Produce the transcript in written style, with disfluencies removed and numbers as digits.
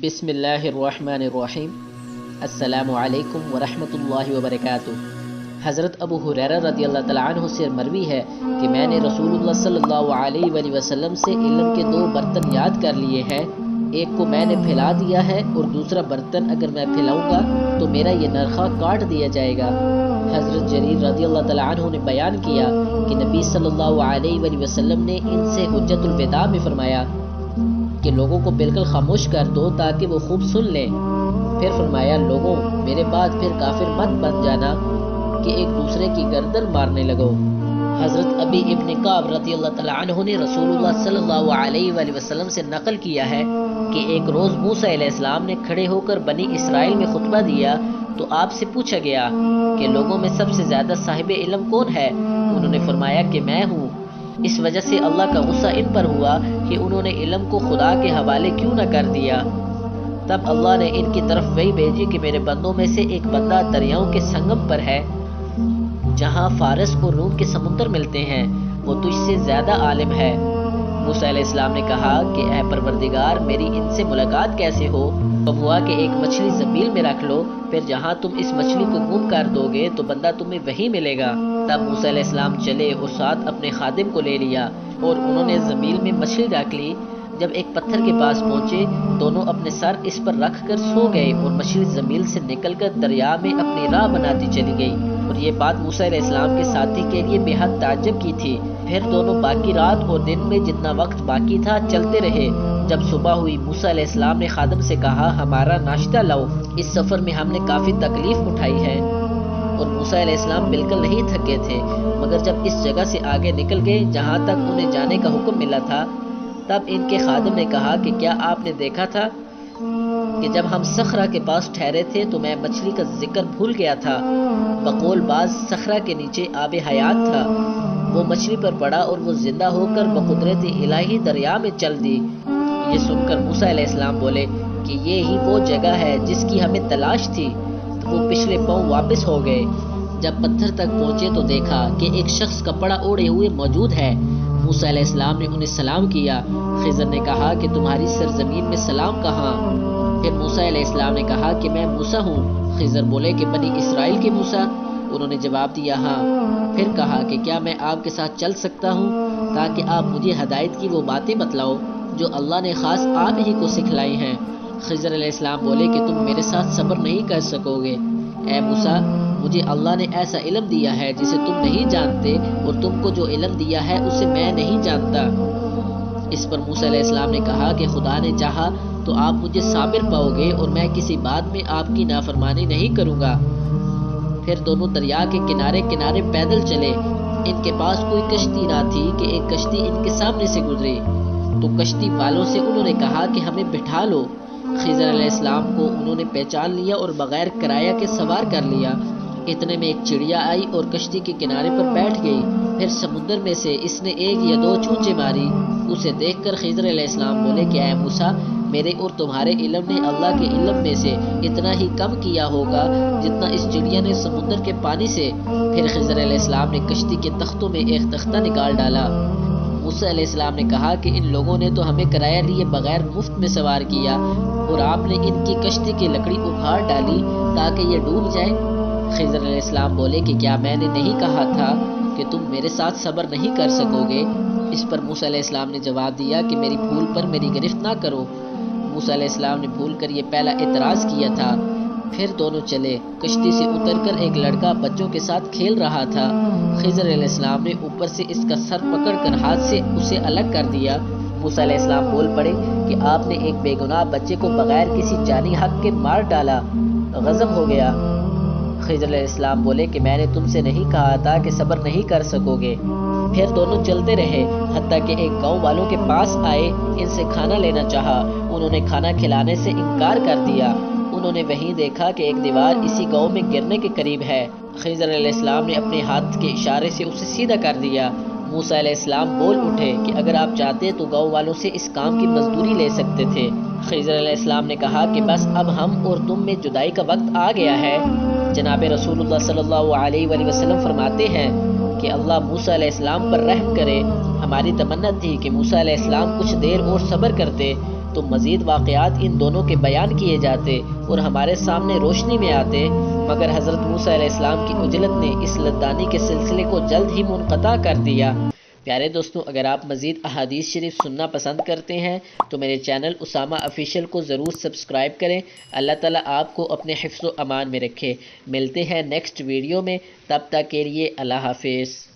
بسم اللہ الرحمن الرحیم۔ السلام علیکم ورحمۃ اللہ وبرکاتہ۔ حضرت ابو ہریرہ رضی اللہ تعالیٰ عنہ سے مروی ہے کہ میں نے رسول اللہ صلی اللہ علیہ وآلہ وسلم سے علم کے 2 برتن یاد کر لیے ہیں، ایک کو میں نے پھیلا دیا ہے اور دوسرا برتن اگر میں پھیلاؤں گا تو میرا یہ نرخہ کاٹ دیا جائے گا۔ حضرت جریر رضی اللہ تعالیٰ عنہ نے بیان کیا کہ نبی صلی اللہ علیہ وآلہ وسلم نے ان سے حجت الوداع میں فرمایا کہ لوگوں کو بالکل خاموش کر دو تاکہ وہ خوب سن لیں۔ پھر فرمایا، لوگوں میرے بعد پھر کافر مت بن جانا کہ ایک دوسرے کی گردن مارنے لگو۔ حضرت ابی ابن کعب رضی اللہ تعالیٰ عنہ نے رسول اللہ صلی اللہ علیہ وآلہ وسلم سے نقل کیا ہے کہ ایک روز موسیٰ علیہ السلام نے کھڑے ہو کر بنی اسرائیل میں خطبہ دیا تو آپ سے پوچھا گیا کہ لوگوں میں سب سے زیادہ صاحب علم کون ہے؟ انہوں نے فرمایا کہ میں ہوں۔ اس وجہ سے اللہ کا غصہ ان پر ہوا کہ انہوں نے علم کو خدا کے حوالے کیوں نہ کر دیا۔ تب اللہ نے ان کی طرف وحی بھیجی کہ میرے بندوں میں سے ایک بندہ دریاؤں کے سنگم پر ہے جہاں فارس اور روم کے سمندر ملتے ہیں، وہ تجھ سے زیادہ عالم ہے۔ موسیٰ علیہ السلام نے کہا کہ اے پروردگار، میری ان سے ملاقات کیسے ہو؟ تب ہوا کہ ایک مچھلی زمین میں رکھ لو، پھر جہاں تم اس مچھلی کو گم کر دو گے تو بندہ تمہیں وہی ملے گا۔ تب موسیٰ علیہ السلام چلے اور ساتھ اپنے خادم کو لے لیا اور انہوں نے زمین میں مچھلی رکھ لی۔ جب ایک پتھر کے پاس پہنچے، دونوں اپنے سر اس پر رکھ کر سو گئے اور مچھلی زمین سے نکل کر دریا میں اپنی راہ بناتی چلی گئی، اور یہ بات موسیٰ علیہ السلام کے ساتھی کے لیے بے حد تعجب کی تھی۔ پھر دونوں باقی رات اور دن میں جتنا وقت باقی تھا چلتے رہے۔ جب صبح ہوئی، موسیٰ علیہ السلام نے خادم سے کہا، ہمارا ناشتہ لاؤ، اس سفر میں ہم نے کافی تکلیف اٹھائی ہے۔ اور موسیٰ علیہ السلام بالکل نہیں تھکے تھے، مگر جب اس جگہ سے آگے نکل گئے جہاں تک انہیں جانے کا حکم ملا تھا، تب ان کے خادم نے کہا کہ کیا آپ نے دیکھا تھا کہ جب ہم صخرہ کے پاس ٹھہرے تھے تو میں مچھلی کا ذکر بھول گیا تھا؟ بقول بعض صخرہ کے نیچے آب حیات تھا، وہ مچھلی پر پڑا اور وہ زندہ ہو کر بقدرت الہی دریا میں چل دی۔ یہ سن کر موسیٰ علیہ السلام بولے کہ یہ ہی وہ جگہ ہے جس کی ہمیں تلاش تھی، تو وہ پچھلے پاؤں واپس ہو گئے۔ جب پتھر تک پہنچے تو دیکھا کہ ایک شخص کپڑا اوڑھے ہوئے موجود ہے۔ موسیٰ علیہ السلام نے انہیں سلام کیا۔ خضر نے کہا کہ تمہاری سرزمین میں سلام کہاں؟ پھر موسیٰ علیہ السلام نے کہا کہ میں موسیٰ ہوں۔ خضر بولے کہ بنی اسرائیل کے موسیٰ؟ انہوں نے جواب دیا ہاں۔ پھر کہا کہ کیا میں آپ کے ساتھ چل سکتا ہوں تاکہ آپ مجھے ہدایت کی وہ باتیں بتلاؤ جو اللہ نے خاص آپ ہی کو سکھلائی ہیں؟ خضر علیہ السلام بولے کہ تم میرے ساتھ صبر نہیں کر سکو گے۔ اے موسیٰ، مجھے اللہ نے ایسا علم دیا ہے جسے تم نہیں جانتے، اور تم کو جو علم دیا ہے اسے میں نہیں جانتا۔ اس پر موسیٰ علیہ السلام نے کہا کہ خدا نے چاہا تو آپ مجھے صابر پاؤ گے اور میں کسی بات میں آپ کی نافرمانی نہیں کروں گا۔ پھر دونوں دریا کے کنارے کنارے پیدل چلے۔ ان کے پاس کوئی کشتی نہ تھی کہ ایک کشتی ان کے سامنے سے گزری، تو کشتی والوں سے انہوں نے کہا کہ ہمیں بٹھا لو۔ خضر علیہ السلام کو انہوں نے پہچان لیا اور بغیر کرایہ کے سوار کر لیا۔ اتنے میں ایک چڑیا آئی اور کشتی کے کنارے پر بیٹھ گئی۔ پھر سمندر میں سے اس نے 1 یا 2 چونچیں ماری۔ اسے دیکھ کر خضر علیہ السلام بولے کہ اے موسیٰ، میرے اور تمہارے علم نے اللہ کے علم میں سے اتنا ہی کم کیا ہوگا جتنا اس چڑیا نے سمندر کے پانی سے۔ پھر خضر علیہ السلام نے کشتی کے تختوں میں ایک تختہ نکال ڈالا۔ موسیٰ علیہ السلام نے کہا کہ ان لوگوں نے تو ہمیں کرایہ لیے بغیر مفت میں سوار کیا، اور آپ نے ان کی کشتی کی لکڑی اکھاڑ ڈالی تاکہ یہ ڈوب جائے۔ خضر علیہ السلام بولے کہ کیا میں نے نہیں کہا تھا کہ تم میرے ساتھ صبر نہیں کر سکو گے؟ اس پر موسیٰ علیہ السلام نے جواب دیا کہ میری بھول پر میری گرفت نہ کرو۔ موسیٰ علیہ السلام نے بھول کر یہ پہلا اعتراض کیا تھا۔ پھر دونوں چلے۔ کشتی سے اتر کر ایک لڑکا بچوں کے ساتھ کھیل رہا تھا۔ خضر علیہ السلام نے اوپر سے اس کا سر پکڑ کر ہاتھ سے اسے الگ کر دیا۔ موسیٰ علیہ السلام بول پڑے کہ آپ نے ایک بے گناہ بچے کو بغیر کسی جانی حق کے مار ڈالا، غضب ہو گیا۔ خضر علیہ السلام بولے کہ میں نے تم سے نہیں کہا تھا کہ صبر نہیں کر سکو گے؟ پھر دونوں چلتے رہے حتیٰ کہ ایک گاؤں والوں کے پاس آئے۔ ان سے کھانا لینا چاہا، انہوں نے کھانا کھلانے سے انکار کر دیا۔ انہوں نے وہیں دیکھا کہ ایک دیوار اسی گاؤں میں گرنے کے قریب ہے۔ خضر علیہ السلام نے اپنے ہاتھ کے اشارے سے اسے سیدھا کر دیا۔ موسیٰ علیہ السلام بول اٹھے کہ اگر آپ چاہتے تو گاؤں والوں سے اس کام کی مزدوری لے سکتے تھے۔ خضر علیہ السلام نے کہا کہ بس اب ہم اور تم میں جدائی کا وقت آ گیا ہے۔ جناب رسول اللہ صلی اللہ علیہ وآلہ وسلم فرماتے ہیں کہ اللہ موسیٰ علیہ السلام پر رحم کرے۔ ہماری تمنا تھی کہ موسیٰ علیہ السلام کچھ دیر اور صبر کرتے، تو مزید واقعات ان دونوں کے بیان کیے جاتے اور ہمارے سامنے روشنی میں آتے، مگر حضرت موسیٰ علیہ السلام کی عجلت نے اس لدانی کے سلسلے کو جلد ہی منقطع کر دیا۔ پیارے دوستوں، اگر آپ مزید احادیث شریف سننا پسند کرتے ہیں تو میرے چینل اسامہ آفیشیل کو ضرور سبسکرائب کریں۔ اللہ تعالیٰ آپ کو اپنے حفظ و امان میں رکھے۔ ملتے ہیں نیکسٹ ویڈیو میں، تب تک کے لیے اللہ حافظ۔